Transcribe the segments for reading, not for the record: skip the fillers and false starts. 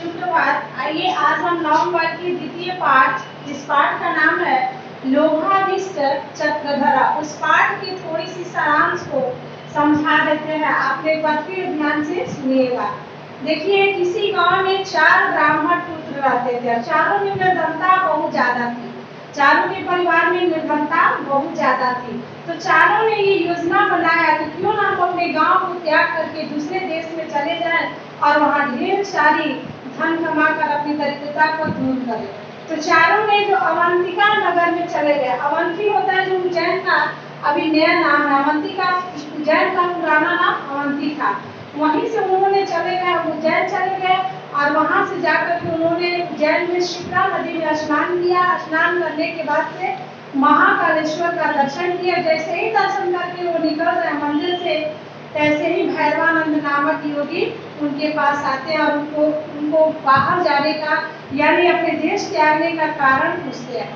सुप्रभात। आइए आज हम नवंबर की द्वितीय पाठ, इस पाठ का नाम है लोभाभिष्ट चक्रधरा। उस पाठ की थोड़ी सी सारांश को समझा देते हैं। आप एक बार फिर ध्यान से सुनिएगा। देखिए, किसी गांव में 4 ब्राह्मण पुत्र रहते थे। चारों में निर्धनता बहुत ज्यादा थी। चारों के परिवार में निर्धनता बहुत ज्यादा थी। तो चारों ने ये योजना बनाया कि क्यों ना हम अपने गांव को त्याग करके दूसरे देश में चले जाएं और वहाँ ढेर सारी धन कमाकर अपनी दरिद्रता को दूर करें। तो चारों ने जो अवंतिका नगर में चले गए। अवंती होता है जो उज्जैन का अभी नया नाम है। अवंतिका उज्जैन का पुराना नाम अवंती था। वहीं से उन्होंने चले गए, उज्जैन चले गए और वहां से जाकर के उन्होंने उज्जैन में शिप्रा नदी में स्नान किया। स्नान करने के बाद से महाकालेश्वर का दर्शन किया। जैसे ही दर्शन करके वो निकल रहे मंदिर से, तैसे ही भैरवानंद नामक योगी उनके पास आते हैं और उनको बाहर जाने का यानी अपने देश त्यागने का कारण पूछते हैं।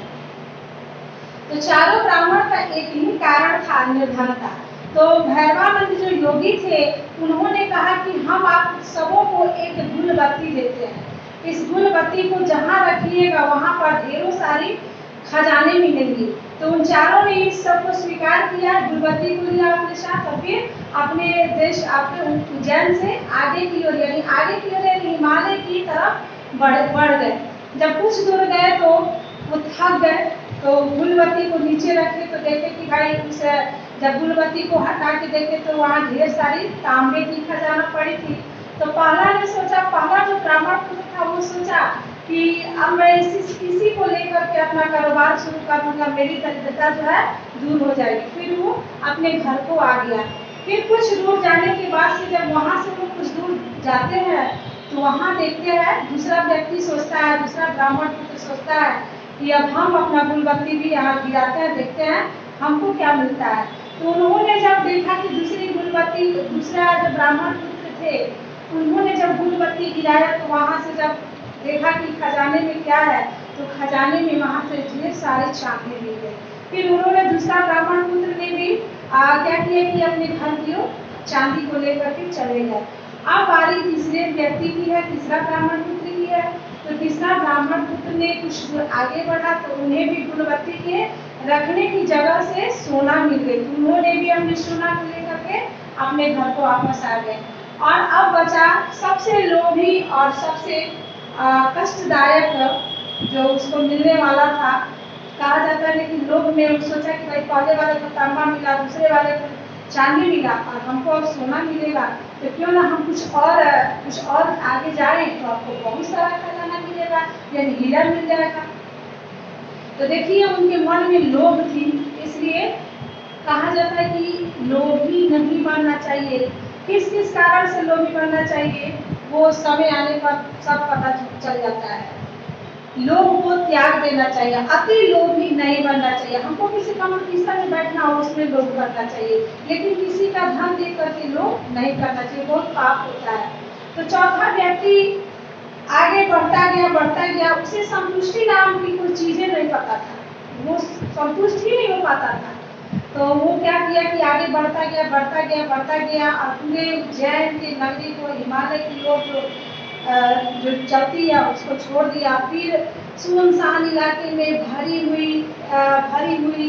तो चारों ब्राह्मण का एक ही कारण था, निर्धनता। तो भैरवानंद जो योगी थे, उन्होंने कहा कि हम आप सबों को एक गुलबत्ती देते हैं। इस गुलबत्ती को जहाँ रखिएगा वहाँ पर ढेरों सारी खजाने मिलेंगे। तो उन चारों ने इस सब को स्वीकार किया, गुलबत्ती को लिया अपने साथ और फिर अपने देश अपने उज्जैन से आगे की ओर यानी हिमालय की तरफ बढ़ गए। जब कुछ दूर गए तो वो थक गए, तो गुलबत्ती को नीचे रखे तो देखे कि भाई जब गुलबत्ती को हटा के देखे तो वहाँ ढेर सारी तांबे की खजाना पड़ी थी। तो पहला जो ब्राह्मण पुत्र था वो सोचा कि अब मैं इसी को लेकर के अपना कारोबार शुरू करूंगा, मेरी दरिद्रता जो है दूर हो जाएगी। फिर वो अपने घर को आ गया। फिर कुछ दूर जाने के बाद से जब वहाँ से वो कुछ दूर जाते हैं तो वहाँ देखते हैं दूसरा व्यक्ति सोचता है, दूसरा ब्राह्मण पुत्र सोचता है कि अब हम अपना गुलबत्ती भी यहाँ गिराते हैं, देखते हैं हमको क्या मिलता है। तो उन्होंने जब देखा कि दूसरा जो ब्राह्मण पुत्र थे, उन्होंने जब गुलबत्ती गिराया तो वहाँ से जब देखा कि खजाने में क्या है, तो खजाने में वहाँ से ढेर सारे चांदी मिल गए। फिर उन्होंने दूसरा ब्राह्मण पुत्र ने भी क्या किया कि अपने घर की ओर चांदी को लेकर के चले गए। अब बारी तीसरे व्यक्ति की है, तीसरा ब्राह्मण पुत्र की है। तो तीसरा ब्राह्मण पुत्र ने कुछ दूर आगे बढ़ा तो उन्हें भी गुलबत्ती के रखने की जगह से सोना मिल गई। उन्होंने भी अपने सोना को लेकर के अपने घर को वापस आ गए। और अब बचा सबसे लोभी और सबसे कष्टदायक जो उसको मिलने वाला था। कहा जाता है लेकिन लोग ने सोचा कि भाई पहले वाले को तांबा मिला, दूसरे वाले को चांदी मिला और हमको अब सोना मिलेगा, तो क्यों ना हम कुछ और आगे जाएं तो आपको बहुत सारा खजाना मिलेगा, यानी हीरा मिल जाएगा। तो देखिए उनके मन में लोभ थी, इसलिए कहा जाता है कि लोभी नहीं बनना चाहिए। किस किस कारण से लोभी बनना चाहिए वो समय आने पर सब पता चल जाता है। लोभ को त्याग देना चाहिए, अति लोभी नहीं बनना चाहिए। हमको किसी कंपटीशन में बैठना हो उसमें लोभ करना चाहिए, लेकिन किसी का धन देख करके लोभ नहीं करना चाहिए, बहुत पाप होता है। तो चौथा व्यक्ति आगे बढ़ता गया, उसे संतुष्टि नाम की कोई चीजें नहीं पता था, वो संतुष्ट ही नहीं हो पाता था। तो वो क्या किया कि आगे बढ़ता गया और पूरे उज्जैन के नगरी को हिमालय की ओर जो चलती है उसको छोड़ दिया। फिर सुनसान इलाके में भरी हुई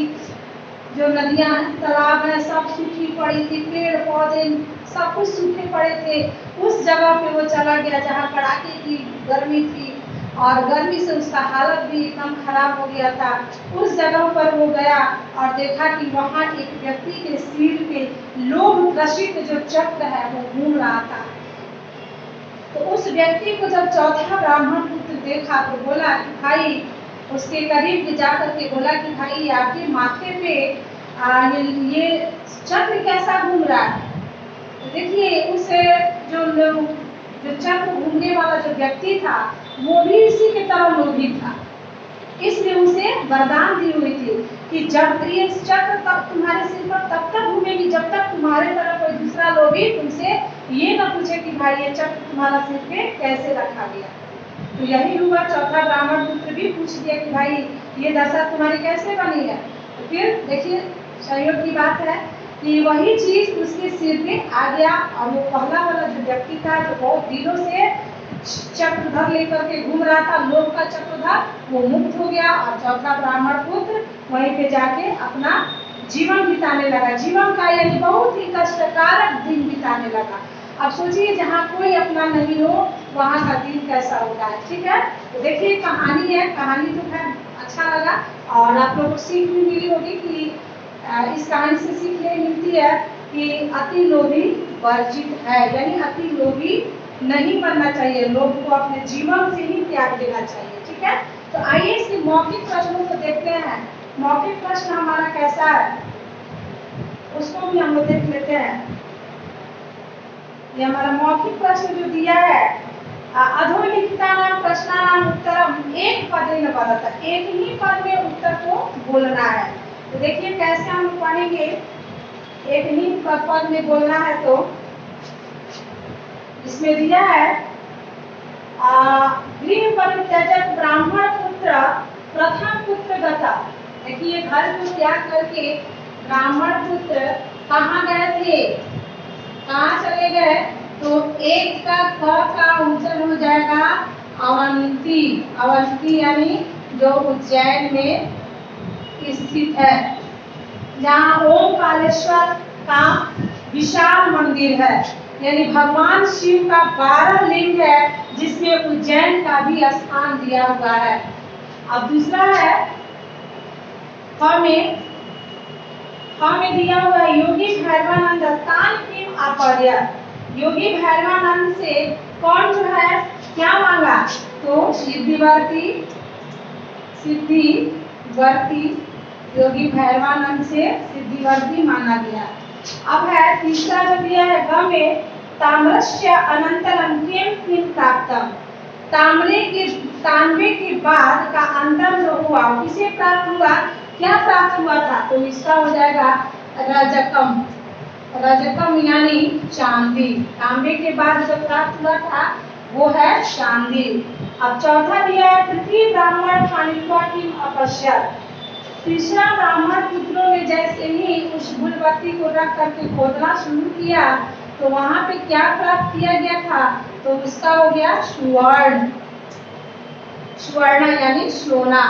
जो नदियां तालाब है सब सूखी पड़ी थी, पेड़ पौधे सब कुछ सूखे पड़े थे। उस जगह पे वो चला गया जहाँ कड़ाके की गर्मी थी और गर्मी से उसका हालत भी एकदम खराब हो गया था। उस जगह पर वो गया और देखा कि वहाँ एक व्यक्ति के सिर पे लोभ ग्रसित जो चक्र है वो घूम रहा था। तो उस व्यक्ति को जब चौथा ब्राह्मण पुत्र देखा तो बोला कि भाई, उसके करीब जाकर के बोला कि भाई आपके माथे पे ये चक्र कैसा घूम रहा है। तो देखिए उस जो चक्र घूमने वाला जो व्यक्ति था वो भी इसी की तरह लोभी था, इसलिए उसे वरदान दी हुई थी कि जब ये चक्र तब तुम्हारे सिर पर तब तक घूमेगी जब तक तुम्हारे तरह कोई दूसरा लोभी तुमसे ये ना पूछे कि भाई ये चक्र तुम्हारा सिर पे कैसे रखा गया। तो यही हुआ, चौथा ब्राह्मण पुत्र भी पूछ दिया कि भाई ये दशा तुम्हारी कैसे बनी है। तो फिर देखिए सहयोग की बात है कि वही चीज उसके सिर पे आ गया और वो पहला वाला जो व्यक्ति था जो बहुत दिनों से चक्रधर लेकर के घूम रहा था, लोभ का चक्रधर, वो मुक्त हो गया और चौथा ब्राह्मण पुत्र वहीं पे जाके अपना जीवन बिताने लगा। जीवन का यानी बहुत ही कष्टकारक दिन बिताने लगा। अब सोचिए जहाँ कोई अपना नहीं हो वहाँ का दिन कैसा होता है। ठीक है, तो देखिए कहानी है, कहानी तो खैर अच्छा लगा और आप लोगों को सीख भी मिली होगी कि इस कहानी से सीख ये मिलती है कि अति लोभी वर्जित है, यानी अति लोभी नहीं बनना चाहिए, लोभ को अपने जीवन से ही त्याग देना चाहिए। ठीक है, तो आइए इसके मौखिक प्रश्नों को देखते हैं। मौखिक प्रश्न हमारा कैसा है उसको भी हम लोग देख लेते हैं। ये हमारा मौखिक प्रश्न जो दिया है, अधोलिखितानां प्रश्नानां उत्तरम एक पदेन वदत, एक ही पद में उत्तर को बोलना है। तो देखिए कैसे हम पढ़ेंगे, एक ही पद में बोलना है। तो इसमें दिया है गृह परित्यजक ब्राह्मण पुत्र प्रथम पुत्र गता। देखिए घर को त्याग करके ब्राह्मण पुत्र कहाँ गए थे, कहाँ चले गए, तो एक का क का उच्चारण हो जाएगा अवंती। अवंती यानी जो उज्जैन में स्थित है, जहाँ ओमकारेश्वर का विशाल मंदिर है, यानी भगवान शिव का 12 लिंग है जिसमें उज्जैन का भी स्थान दिया हुआ है। अब दूसरा है हमें दिया हुआ है योगी भैरवानंद तान किम आपर्य। योगी भैरवानंद से कौन जो है क्या मांगा, तो सिद्धिवर्ती योगी भैरवानंद से सिद्धिवर्ती मांगा गया। अब है तीसरा जो दिया है गमे ताम्रस्य अनंतरम किम किम प्राप्तम। तांबे के बाद का अंतर जो हुआ किसे प्राप्त हुआ, क्या प्राप्त हुआ था, तो इसका हो जाएगा रजकम। रजकम यानी चांदी। तांबे के बाद जो प्राप्त हुआ था वो है चांदी। अब चौथा दिया है पृथ्वी ब्राह्मण खानित्वा किम अपश्यत। तीसरा ब्राह्मण पुत्रों ने जैसे ही उस गुलबत्ती को रख करके खोदना शुरू किया तो वहां पे क्या प्राप्त किया गया था, तो उसका हो गया स्वर्ण। स्वर्ण यानी सोना।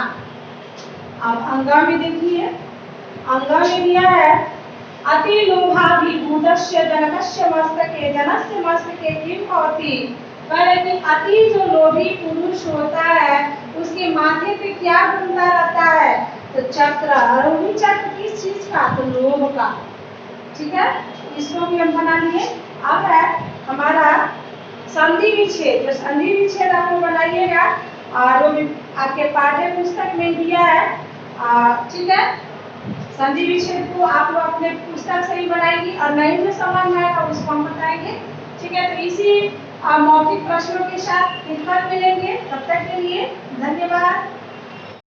अब अंगा में देखिए, अंगा में दिया है अति लोभाभिभूतस्य जनकस्य मस्तके किम भवति। कि अति जो लोभी पुरुष होता है उसके माथे पे क्या घूमता रहता है, तो चक्र। और वही चक्र किस चीज का, तो लोभ का। ठीक है, इसको भी हम बना लिए। अब है हमारा संधि विच्छेद। जो संधि विच्छेद आपको बनाइएगा और वो भी आपके पाठ्य पुस्तक में दिया है। ठीक है, संधि विच्छेद को आप लोग अपने पुस्तक से ही बनाएंगी और नहीं जो समझ में आएगा उसको हम बताएंगे। ठीक है, तो इसी मौखिक प्रश्नों के साथ फिर मिलेंगे। तब तक के लिए धन्यवाद।